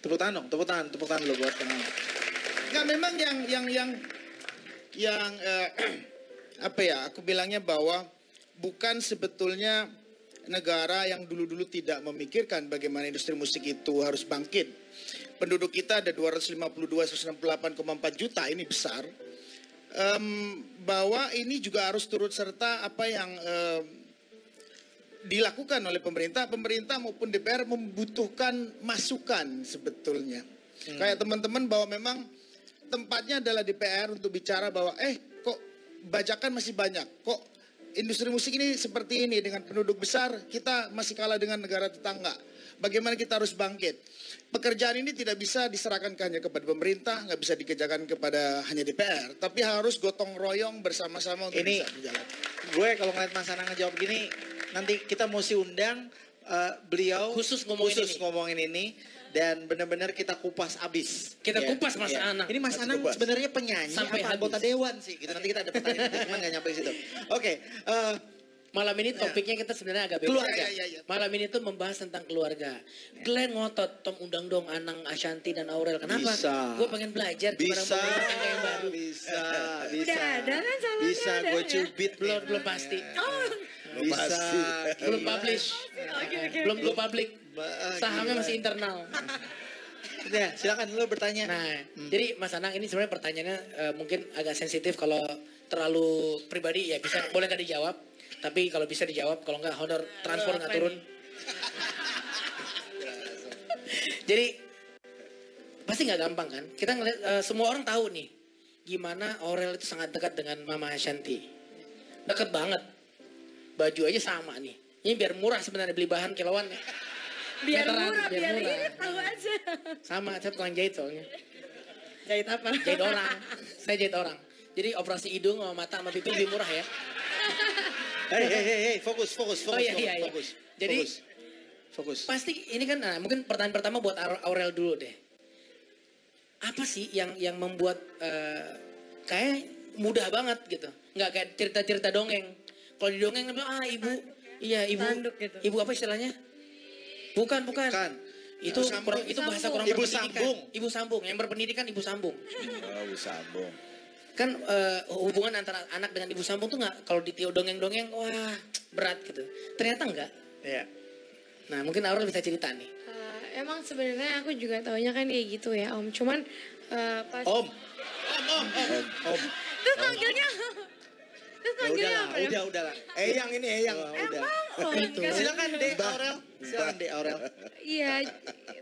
Tepuk tangan dong, tepuk tangan lo buat kenal. Nggak, memang yang apa ya, aku bilangnya bahwa bukan sebetulnya negara yang dulu-dulu tidak memikirkan bagaimana industri musik itu harus bangkit. Penduduk kita ada 252,168,4 juta, ini besar. Bahwa ini juga harus turut serta apa yang dilakukan oleh pemerintah maupun DPR membutuhkan masukan sebetulnya. Kayak teman-teman bahwa memang tempatnya adalah DPR untuk bicara bahwa kok bajakan masih banyak, kok industri musik ini seperti ini dengan penduduk besar kita masih kalah dengan negara tetangga. Bagaimana kita harus bangkit? Pekerjaan ini tidak bisa diserahkan hanya kepada pemerintah, nggak bisa dikerjakan kepada hanya DPR, tapi harus gotong royong bersama-sama untuk bisa berjalan. Gue kalau ngeliat Mas Anang ngejawab gini, nanti kita mesti undang beliau khusus ngomongin ini dan benar-benar kita kupas abis. Kita kupas Mas Anang. Ini Mas Anang sebenarnya penyanyi sampai anggota dewan sih. Gitu. Nanti kita ada pertanyaan, cuman nggak nyampe situ. Oke. Malam ini topiknya kita sebenarnya agak beda. Keluarga. Malam ini tuh membahas tentang keluarga. Glenn ngotot, Tom undang dong Anang, Ashanti dan Aurel. Kenapa? Gue pengen belajar gimana membangun tangga yang baru. Bisa. Udah ada kan calonnya. Bisa gue cubit. Belum pasti. Bisa. Belum publish. Belum go public. Sahamnya masih internal. Ya, silakan lu bertanya. Nah, jadi Mas Anang ini sebenarnya pertanyaannya mungkin agak sensitif, kalau terlalu pribadi ya bisa boleh nggak dijawab. Tapi kalau bisa dijawab, kalau nggak honor transfer nggak turun. Jadi pasti nggak gampang kan? Kita ngeliat semua orang tahu nih gimana Aurel itu sangat dekat dengan Mama Ashanti. Dekat banget. Baju aja sama nih. Ini biar murah sebenarnya beli bahan kiloan ya. Biar murah. Tahu aja. Sama, saya tukang jahit soalnya. Jahit apa? Jahit orang. Saya jahit orang. Jadi operasi hidung sama mata sama pipi lebih murah ya. Hei, fokus. Oh iya. Jadi fokus. Pasti ini kan mungkin pertanyaan pertama buat Aurel dulu deh. Apa sih yang membuat kayak mudah banget gitu. Nggak kayak cerita-cerita dongeng. Kalau di dongeng ibu. Iya, ibu. Tanduk gitu. Ibu apa istilahnya? Bukan. Itu bahasa kurang Ibu berpendidikan. sambung. Ibu sambung. Yang berpendidikan ibu sambung. Oh, ibu sambung. Kan hubungan antara anak dengan ibu sambung tuh nggak, kalau ditiup dongeng-dongeng wah berat gitu. Ternyata enggak. Iya. Nah mungkin Aurel bisa cerita nih. Emang sebenarnya aku juga taunya kan kayak gitu ya Om. Cuman pas Om. Terus panggilnya apa ya? Udahlah. Eyang. Udah. Silakan Dek Aurel. Iya,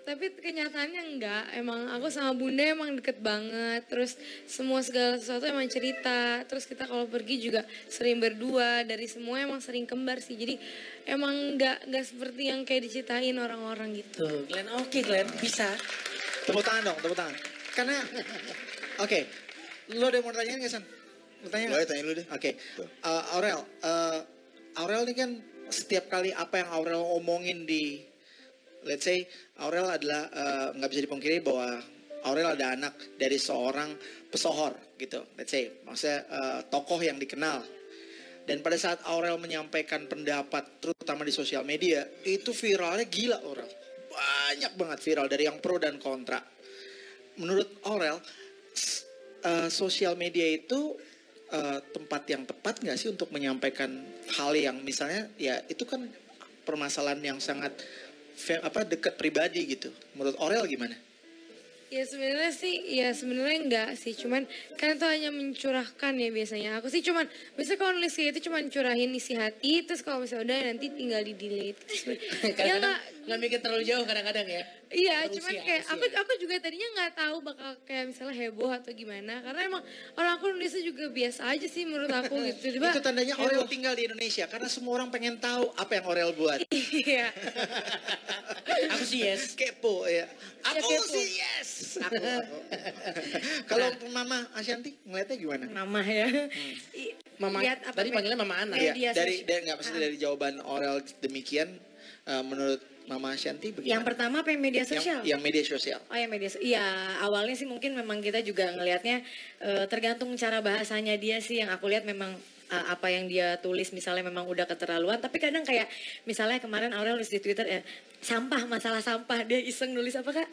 tapi kenyataannya enggak. Emang aku sama Bunda emang deket banget. Terus segala sesuatu emang cerita. Terus kita kalau pergi juga sering berdua. Dari semua emang sering kembar sih. Jadi emang enggak seperti yang kayak diceritain orang-orang gitu. Tuh, Glenn, oke Glenn, bisa. Tepuk tangan. Karena oke. Lo ada mau tanyain nggak San? Boleh tanya lu deh. Oke. Aurel ini kan setiap kali apa yang Aurel omongin di, let's say Aurel adalah nggak bisa dipungkiri bahwa Aurel ada anak dari seorang pesohor gitu, let's say maksudnya tokoh yang dikenal. Dan pada saat Aurel menyampaikan pendapat terutama di sosial media itu viralnya gila Aurel, banyak banget viral dari yang pro dan kontra. Menurut Aurel sosial media itu tempat yang tepat nggak sih untuk menyampaikan hal yang misalnya ya itu kan permasalahan yang sangat dekat pribadi gitu. Menurut Aurel gimana? Ya sebenarnya enggak sih, cuman kan itu hanya mencurahkan ya biasanya. Aku sih cuman biasanya kalau nulis kayak itu cuman curahin isi hati, terus kalau misalnya udah nanti tinggal di delete. Kadang-kadang nggak mikir terlalu jauh kadang-kadang ya. Iya, cuman kayak aku juga tadinya nggak tahu bakal kayak misalnya heboh atau gimana, karena emang orang aku nulisnya juga biasa aja sih menurut aku gitu. Itu tandanya Aurel tinggal di Indonesia karena semua orang pengen tahu apa yang Aurel buat. Iya. Aku sih yes. Kepo ya. Aku sih yes. Kalau Mama Ashanti ngeliatnya gimana? Mama ya. Mama. Tadi panggilnya Mama Ana. Iya. Dari nggak maksudnya dari jawaban Aurel demikian. Menurut Mama Ashanti bagaimana? Yang pertama apa yang media sosial? Yang media sosial. Oh yang media sosial. Iya awalnya sih mungkin memang kita juga ngelihatnya tergantung cara bahasanya dia sih, yang aku lihat memang apa yang dia tulis misalnya memang udah keterlaluan. Tapi kadang kayak misalnya kemarin Aurel nulis di Twitter ya, masalah sampah, dia iseng nulis apa Kak?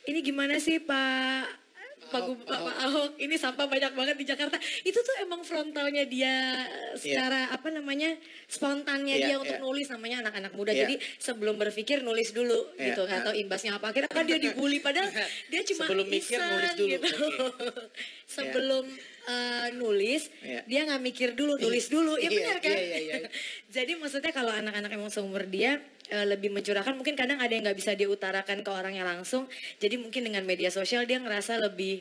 Ini gimana sih Pak Ahok, ini sampah banyak banget di Jakarta. Itu tuh emang frontalnya dia secara apa namanya, spontannya dia untuk nulis, namanya anak-anak muda. Jadi sebelum berpikir nulis dulu gitu, atau imbasnya apa. Akhirnya kan dia dibully, padahal dia cuma sebelum mikir iseng nulis dulu. gitu. Sebelum nulis, dia nggak mikir dulu, nulis dulu. Ya benar kan? Jadi maksudnya kalau anak-anak emang seumur dia lebih mencurahkan, mungkin kadang ada yang nggak bisa diutarakan ke orangnya langsung, jadi mungkin dengan media sosial dia ngerasa lebih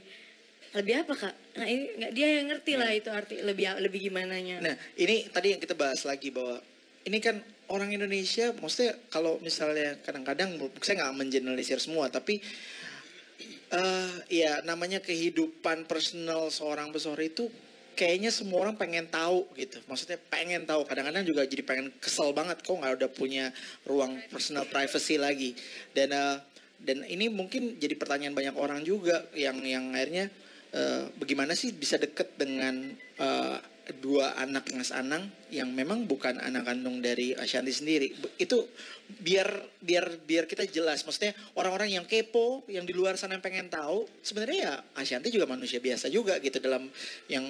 apa Kak? Nah ini dia yang ngerti lah itu arti lebih gimananya. Nah ini tadi yang kita bahas lagi bahwa ini kan orang Indonesia, maksudnya kalau misalnya kadang-kadang saya nggak mengeneralisir semua, tapi ya namanya kehidupan personal seorang pesohor itu kayaknya semua orang pengen tahu gitu. Maksudnya pengen tahu. Kadang-kadang juga jadi pengen kesel banget kok nggak udah punya ruang personal privacy lagi. Dan ini mungkin jadi pertanyaan banyak orang juga yang akhirnya bagaimana sih bisa deket dengan dua anak Mas Anang yang memang bukan anak kandung dari Ashanti sendiri. Itu biar kita jelas, maksudnya orang-orang yang kepo, yang di luar sana yang pengen tahu, sebenarnya ya Ashanti juga manusia biasa juga gitu dalam yang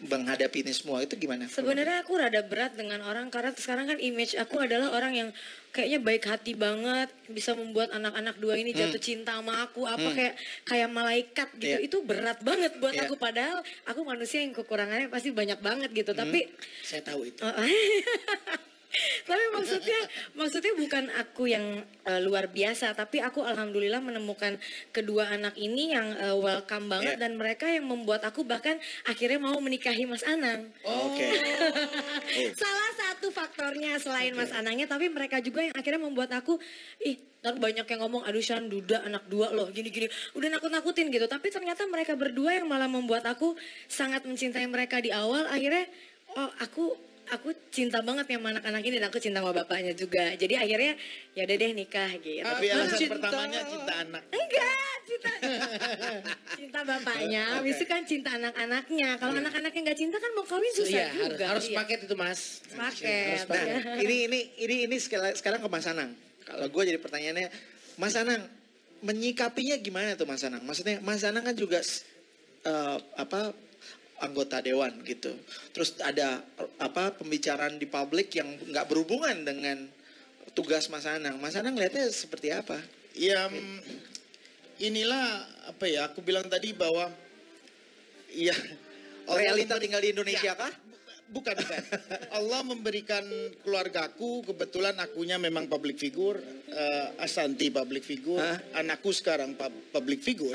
menghadapi ini semua. Itu gimana? Sebenarnya aku rada berat dengan orang, karena sekarang kan image aku adalah orang yang kayaknya baik hati banget, bisa membuat anak-anak dua ini jatuh cinta sama aku, kayak malaikat gitu. Itu berat banget buat aku, padahal aku manusia yang kekurangannya pasti banyak banget gitu. Tapi saya tahu itu. Tapi maksudnya bukan aku yang luar biasa, tapi aku alhamdulillah menemukan kedua anak ini yang welcome banget, dan mereka yang membuat aku bahkan akhirnya mau menikahi Mas Anang. Salah satu faktornya selain Mas Anangnya, tapi mereka juga yang akhirnya membuat aku banyak yang ngomong, aduh Shan duda anak dua loh gini-gini, udah nakut-nakutin gitu. Tapi ternyata mereka berdua yang malah membuat aku sangat mencintai mereka di awal. Akhirnya aku cinta banget sama anak-anak ini, dan aku cinta sama bapaknya juga. Jadi akhirnya ya udah deh nikah gitu. Tapi alasan pertamanya cinta anak. Enggak, cinta bapaknya. Habis itu kan cinta anak-anaknya. Kalau anak-anaknya nggak cinta kan mau kawin susah juga. Harus paket itu Mas. Paket. Nah, ini sekarang ke Mas Anang. Kalau gue jadi pertanyaannya, Mas Anang menyikapinya gimana tuh Mas Anang? Maksudnya Mas Anang kan juga anggota dewan gitu. Terus ada pembicaraan di publik yang nggak berhubungan dengan tugas Mas Anang. Mas Anang lihatnya seperti apa? Ya inilah aku bilang tadi bahwa realita tinggal di Indonesia kah? Bukan. Allah memberikan keluargaku, kebetulan akunya memang public figure, Ashanti public figure, anakku sekarang public figure.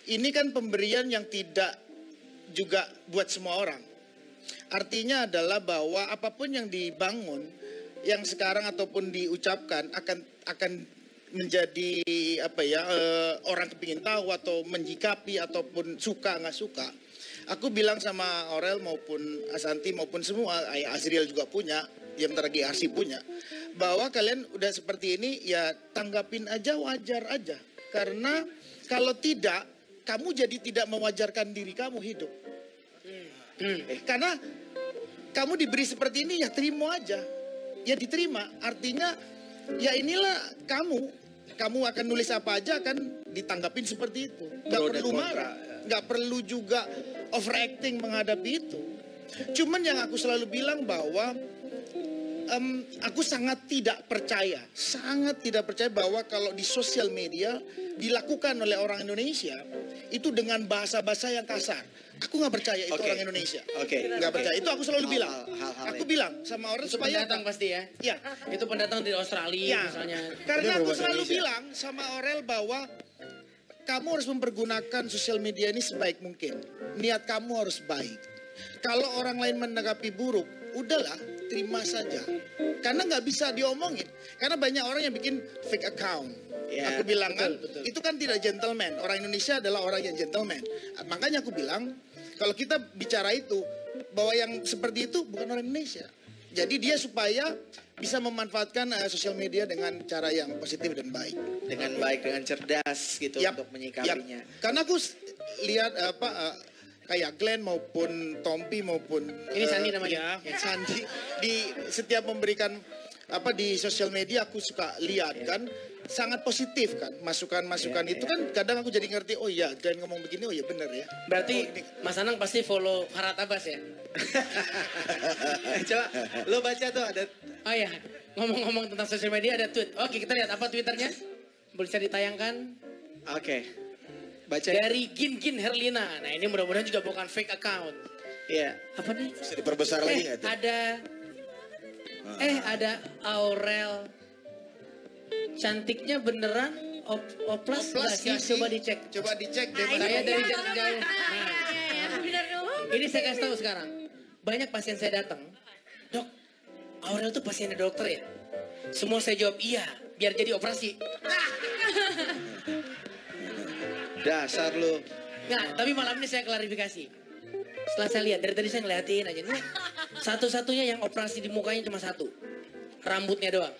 Ini kan pemberian yang tidak juga buat semua orang. Artinya adalah bahwa apapun yang dibangun, yang sekarang ataupun diucapkan akan menjadi orang kepingin tahu atau menyikapi ataupun suka nggak suka. Aku bilang sama Aurel maupun Ashanti maupun semua, Azriel juga punya, yang lagi Arsi punya, bahwa kalian udah seperti ini ya tanggapin aja, wajar aja. Karena kalau tidak, kamu jadi tidak mewajarkan diri kamu hidup. Karena kamu diberi seperti ini ya terima aja. Ya diterima. Artinya ya inilah kamu akan nulis apa aja akan ditanggapin seperti itu. Gak perlu marah. Gak perlu juga overacting menghadapi itu. Cuman yang aku selalu bilang bahwa aku sangat tidak percaya bahwa kalau di sosial media dilakukan oleh orang Indonesia itu dengan bahasa-bahasa yang kasar. Aku nggak percaya itu orang Indonesia. Nggak percaya. Itu aku selalu bilang. Aku bilang sama orang itu supaya pendatang pasti ya. Ya. Itu pendatang dari Australia misalnya. Karena aku selalu bilang sama Aurel bahwa kamu harus mempergunakan sosial media ini sebaik mungkin. Niat kamu harus baik. Kalau orang lain menanggapi buruk, udahlah, terima saja. Karena nggak bisa diomongin. Karena banyak orang yang bikin fake account. Ya, aku bilang betul. itu kan tidak gentleman. Orang Indonesia adalah orang yang gentleman. Makanya aku bilang, kalau kita bicara itu, bahwa yang seperti itu bukan orang Indonesia. Jadi dia supaya bisa memanfaatkan sosial media dengan cara yang positif dan baik. Dengan baik, dengan cerdas gitu untuk menyikapinya. Karena aku lihat kayak Glenn maupun Tompi maupun ini Sandi namanya. Sandi di setiap memberikan di sosial media aku suka lihat kan sangat positif kan masukan-masukan itu kan kadang aku jadi ngerti oh iya Glenn ngomong begini oh iya benar ya. Berarti Mas Anang pasti follow Farhad Abbas ya? Coba lo baca tuh ada. Oh ya, ngomong-ngomong tentang sosial media ada tweet. Oke, kita lihat apa Twitternya. Bisa ditayangkan. Oke. Baca. Dari Gin Herlina. Nah ini mudah-mudahan juga bukan fake account. Iya. Apa nih? Bisa diperbesar lagi nggak tuh? Ada Aurel. Cantiknya beneran oplas nggak sih? Coba dicek. Coba dicek deh. Saya dari jarak jauh. Benar dong. Ini saya kasih tahu sekarang. Banyak pasien saya datang, dok, Aurel tuh pasiennya dokter ya? Semua saya jawab iya, biar jadi operasi. Dasar lu. Nggak, tapi malam ini saya klarifikasi. Setelah saya lihat, dari tadi saya ngeliatin aja. Nih, satu-satunya yang operasi di mukanya cuma satu. Rambutnya doang.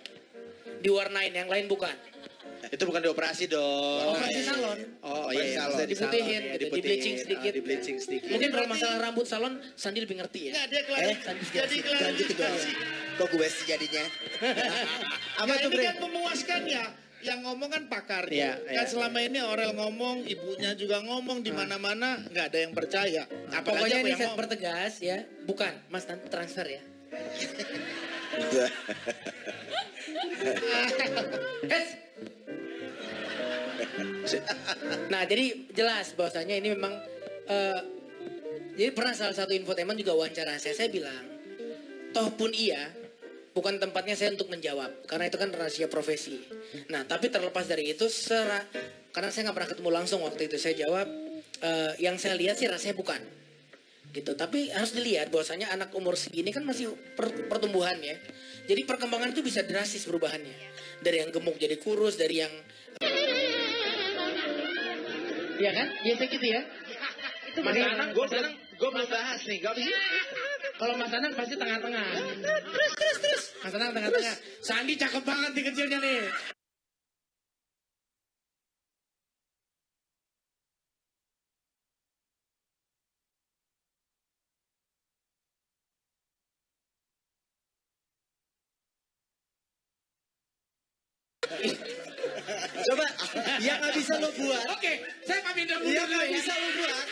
Diwarnain, yang lain bukan. Itu bukan dioperasi dong. Operasi salon. Oh iya, Salon. maksudnya di salon, Diputihin, ya, gitu, di bleaching sedikit. Di bleaching sedikit. Mungkin kalau masalah rambut salon, Sandi lebih ngerti ya. Nggak, dia jadi Jangan gitu dong. Kok gue sih jadinya? Apa tuh, ini Bre? kan memuaskan ya. Yang ngomong kan pakarnya. Iya, Kan iya. selama ini Aurel ngomong, ibunya juga ngomong di mana-mana nggak ada yang percaya. Apalagi Pokoknya aku ini yang saya ngomong. pertegas ya, bukan Mas nanti transfer ya. Hes. Nah jadi jelas bahwasanya ini memang jadi pernah salah satu infotainment juga wawancara saya bilang toh pun iya bukan tempatnya saya untuk menjawab karena itu kan rahasia profesi. Nah tapi terlepas dari itu karena saya nggak pernah ketemu langsung waktu itu saya jawab yang saya lihat sih rasanya bukan gitu. Tapi harus dilihat bahwasanya anak umur segini kan masih pertumbuhan ya. Jadi perkembangan itu bisa drastis perubahannya. Dari yang gemuk jadi kurus, dari yang iya kan? Biasa gitu ya. Itu Mas Anang, gue belum bahas nih. Gak bisa. Kalau Mas Anang pasti tengah-tengah. Terus. Mas Anang tengah-tengah. Sandi cakep banget nih kecilnya nih. Coba, yang nggak bisa lo buat. Oke, saya pamit dulu Yang dulu nggak ya. bisa lo buat.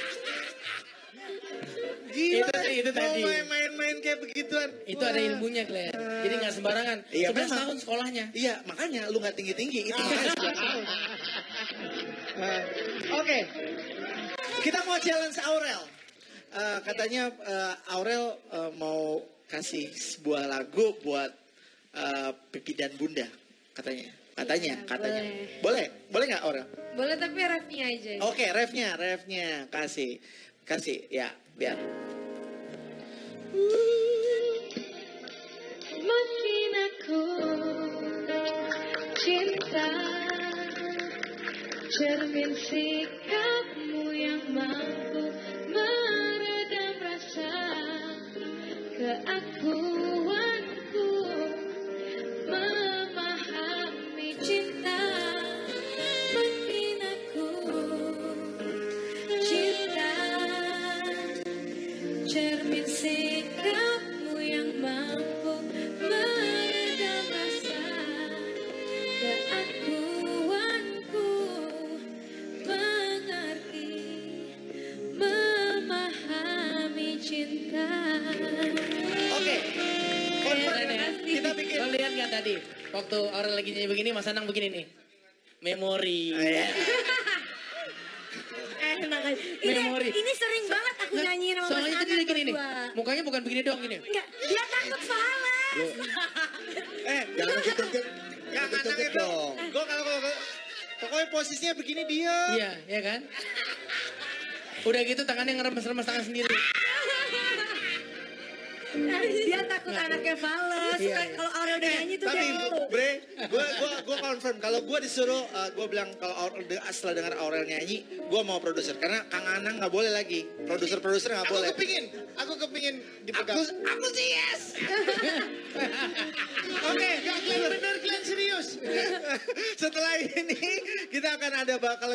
Gila, Itu mau tadi. main-main kayak begituan. Itu ada ilmunya, Glenn. Jadi nggak sembarangan. Iya, 11 memang. tahun sekolahnya. Iya, makanya lu nggak tinggi-tinggi. Itu makanya 11 tahun. Oke, kita mau challenge Aurel. Katanya Aurel mau kasih sebuah lagu buat Pipi dan Bunda. Katanya. Boleh nggak Aurel? Boleh tapi refnya aja. Oke, refnya kasih ya biar. Makin aku cinta, cermin sikapmu yang mampu meredam rasa keakuanku, memahami cinta. Makin aku cinta, cermin sikapmu yang mampu meredam rasa keakuanku, mengerti, memahami cinta. Oke. Keren ya. Kita bikin. Lo lihat nggak tadi? Waktu Aurel lagi nyanyi begini, Mas Anang begini nih. Memori. Enak aja. Memori. Ini sering banget aku nyanyiin sama Mas Soalnya tadi Anang dia gini nih. berdua. Mukanya bukan begini doang gini. Enggak, dia takut fales. Jangan deket-deket. Yang anak Deket-deket itu. dong. Gue kalau pokoknya posisinya begini dia. Iya, ya kan? Udah gitu tangannya ngeremes-remes tangan sendiri. Dia takut anaknya fales. Iya, Kan iya. kalau Aurel udah nyanyi tuh Tapi dia malu. Bre, gue confirm kalau gue disuruh, gue bilang kalau setelah dengar Aurel nyanyi, gue mau produser karena Kang Anang nggak boleh lagi, produser nggak Aku boleh. kepingin dipegang. Aku sih yes. Oke, Glenn bener Glenn serius. Setelah ini kita akan ada bakal